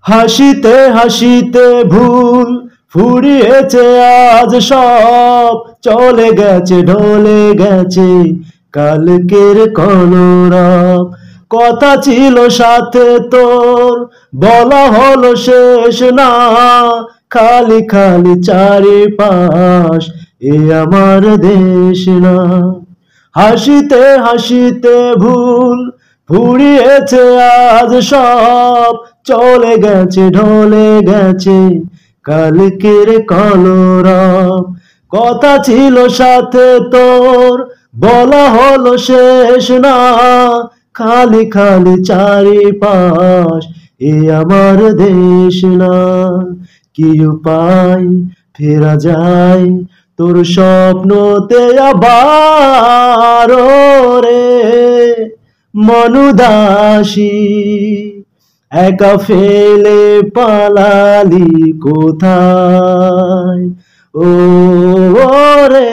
হাসিতে হাসিতে ভুল ফুরিয়েছে আজ সব, চলে গেছে ঢলে গেছে কালকের কলরব। কথা ছিল সাথে তোর, বলা হলো শেষ না, খালি খালি চারিপাশ, এ আমার দেশ না। হাসিতে হাসিতে ভুল ফুরিয়েছে আজ সব, চলে গেছে ঢলে গেছে কালকের কলরব। কথা ছিল সাথে তোর, বলা হলো শেষ না, খালি খালি চারিপাশ, এ আমার দেশ না। কি উপায় ফেরা যায় তোর স্বপ্নতে আবার রে মনুদাসী, একা ফেলে পালালি কোথায় ও রে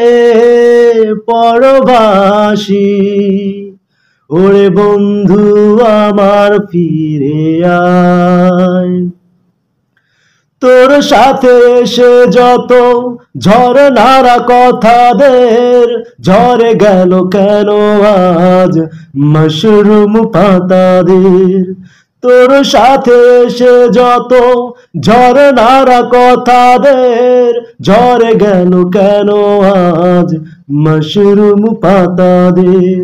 পরবাসী। ওরে বন্ধু আমার ফিরে আয়, তোর সাথে এসে যত ঝরনারা কথাদের, ঝরে গেল কেন আজ মাশরুম পাতাদের। তোর সাথে এসে যত ঝরনারা কথাদের, ঝরে গেল কেন আজ মাশরুম পাতাদের।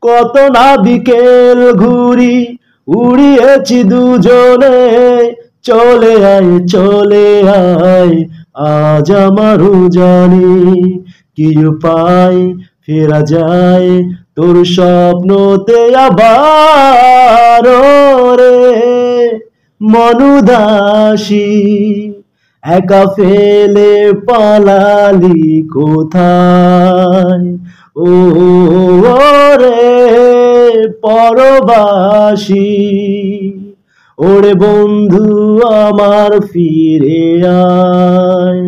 কত না বিকেল ঘুরি উড়িয়েছি দুজনে, চলে আয় আজ আমারও জানি। কি উপায় ফেরা যায় তোর স্বপ্নতে আবার রে মনুদাসী, একা ফেলে পালালি কোথায় ও রে পরবাসী। ওরে বন্ধু আমার ফিরে আয়।